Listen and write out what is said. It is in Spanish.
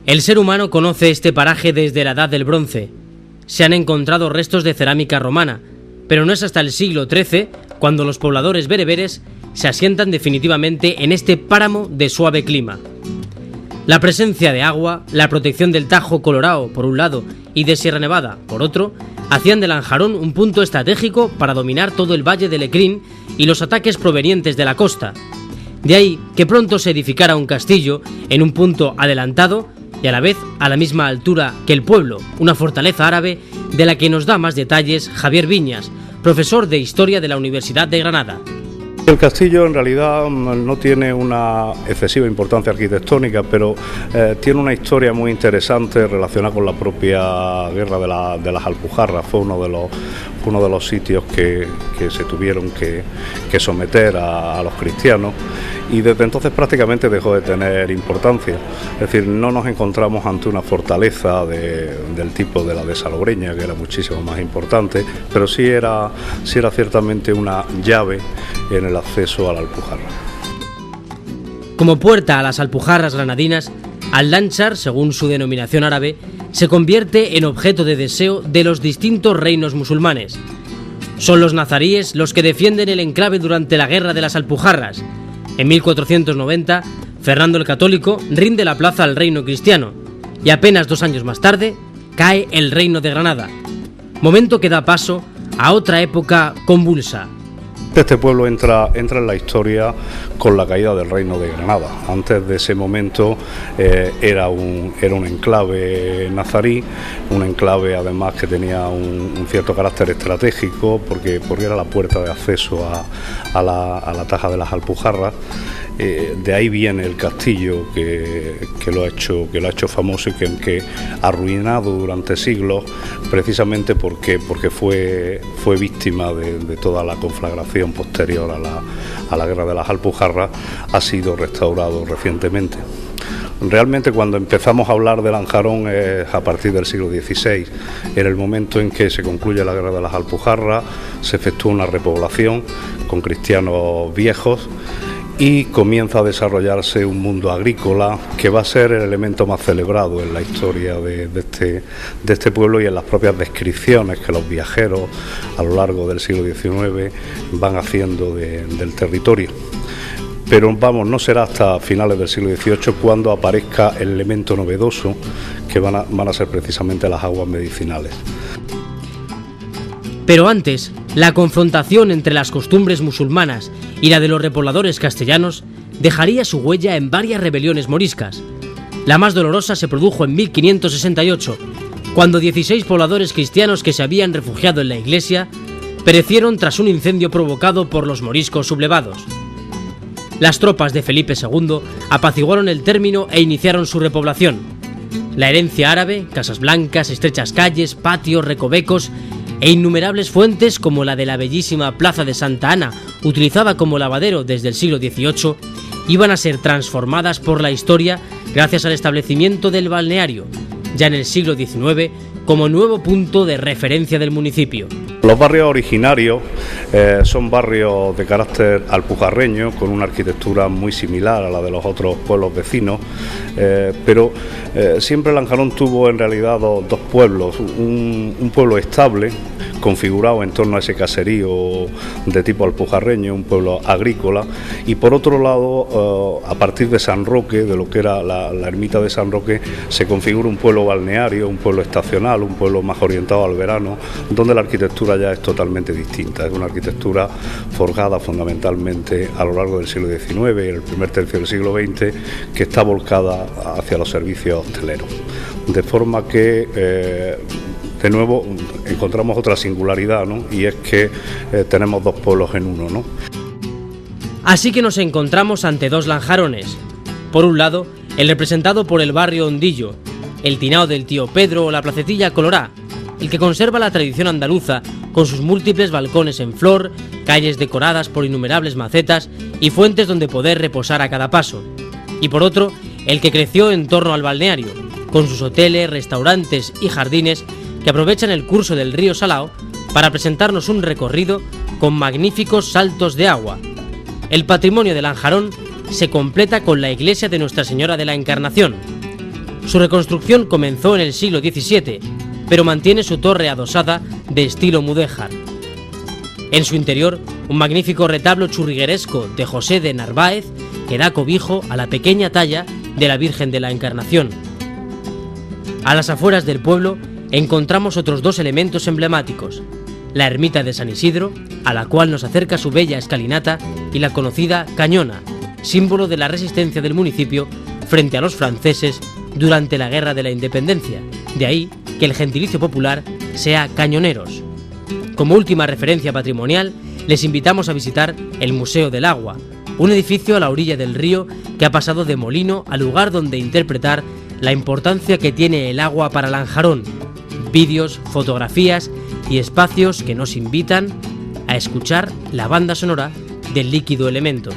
El ser humano conoce este paraje desde la Edad del Bronce. Se han encontrado restos de cerámica romana, pero no es hasta el siglo XIII cuando los pobladores bereberes se asientan definitivamente en este páramo de suave clima. La presencia de agua, la protección del Tajo Colorado por un lado y de Sierra Nevada por otro, hacían de Lanjarón un punto estratégico para dominar todo el valle de Lecrín y los ataques provenientes de la costa. De ahí que pronto se edificara un castillo en un punto adelantado y a la vez a la misma altura que el pueblo, una fortaleza árabe de la que nos da más detalles Javier Viñas, profesor de Historia de la Universidad de Granada. El castillo en realidad no tiene una excesiva importancia arquitectónica, pero tiene una historia muy interesante relacionada con la propia guerra de las Alpujarras. Fue uno de los sitios que se tuvieron que someter a los cristianos, y desde entonces prácticamente dejó de tener importancia. Es decir, no nos encontramos ante una fortaleza del tipo de la de Salobreña, que era muchísimo más importante, pero sí era ciertamente una llave en el acceso a la Alpujarra. Como puerta a las Alpujarras granadinas, Al-Lanchar, según su denominación árabe, se convierte en objeto de deseo de los distintos reinos musulmanes. Son los nazaríes los que defienden el enclave durante la Guerra de las Alpujarras. En 1490, Fernando el Católico rinde la plaza al reino cristiano y apenas 2 años más tarde cae el reino de Granada, momento que da paso a otra época convulsa. Este pueblo entra en la historia con la caída del reino de Granada. Antes de ese momento era un enclave nazarí, un enclave además que tenía un cierto carácter estratégico porque era la puerta de acceso a la Taja de las Alpujarras. De ahí viene el castillo que lo ha hecho famoso y que arruinado durante siglos, precisamente porque fue víctima de toda la conflagración posterior a la guerra de las Alpujarras. Ha sido restaurado recientemente. Realmente cuando empezamos a hablar de Lanjarón es a partir del siglo XVI, era el momento en que se concluye la guerra de las Alpujarras, se efectúa una repoblación con cristianos viejos y comienza a desarrollarse un mundo agrícola que va a ser el elemento más celebrado en la historia de este pueblo y en las propias descripciones que los viajeros a lo largo del siglo XIX van haciendo del territorio. Pero no será hasta finales del siglo XVIII cuando aparezca el elemento novedoso que van a ser precisamente las aguas medicinales. Pero antes, la confrontación entre las costumbres musulmanas y la de los repobladores castellanos dejaría su huella en varias rebeliones moriscas. La más dolorosa se produjo en 1568, cuando 16 pobladores cristianos que se habían refugiado en la iglesia perecieron tras un incendio provocado por los moriscos sublevados. Las tropas de Felipe II apaciguaron el término e iniciaron su repoblación. La herencia árabe, casas blancas, estrechas calles, patios, recovecos e innumerables fuentes como la de la bellísima Plaza de Santa Ana, utilizada como lavadero desde el siglo XVIII, iban a ser transformadas por la historia gracias al establecimiento del balneario, ya en el siglo XIX, como nuevo punto de referencia del municipio. Los barrios originarios son barrios de carácter alpujarreño, con una arquitectura muy similar a la de los otros pueblos vecinos, pero siempre Lanjarón tuvo en realidad dos pueblos, un pueblo estable, configurado en torno a ese caserío de tipo alpujarreño, un pueblo agrícola, y por otro lado, a partir de San Roque, de lo que era la ermita de San Roque, se configura un pueblo balneario, un pueblo estacional, un pueblo más orientado al verano, donde la arquitectura ya es totalmente distinta. Es una arquitectura forjada fundamentalmente a lo largo del siglo XIX y el primer tercio del siglo XX, que está volcada hacia los servicios hosteleros. De forma que de nuevo encontramos otra singularidad, ¿no? Y es que tenemos dos pueblos en uno, ¿no? Así que nos encontramos ante dos Lanjarones. Por un lado, el representado por el barrio Hondillo, el Tinao del Tío Pedro o la Placetilla Colorá, el que conserva la tradición andaluza con sus múltiples balcones en flor, calles decoradas por innumerables macetas y fuentes donde poder reposar a cada paso. Y por otro, el que creció en torno al balneario, con sus hoteles, restaurantes y jardines que aprovechan el curso del río Salao para presentarnos un recorrido con magníficos saltos de agua. El patrimonio de Lanjarón se completa con la iglesia de Nuestra Señora de la Encarnación. Su reconstrucción comenzó en el siglo XVII, pero mantiene su torre adosada de estilo mudéjar. En su interior, un magnífico retablo churrigueresco de José de Narváez que da cobijo a la pequeña talla de la Virgen de la Encarnación. A las afueras del pueblo encontramos otros dos elementos emblemáticos: la ermita de San Isidro, a la cual nos acerca su bella escalinata, y la conocida Cañona, símbolo de la resistencia del municipio frente a los franceses durante la Guerra de la Independencia, de ahí que el gentilicio popular sea Cañoneros. Como última referencia patrimonial, les invitamos a visitar el Museo del Agua, un edificio a la orilla del río que ha pasado de molino a lugar donde interpretar la importancia que tiene el agua para Lanjarón, vídeos, fotografías y espacios que nos invitan a escuchar la banda sonora del líquido elemento.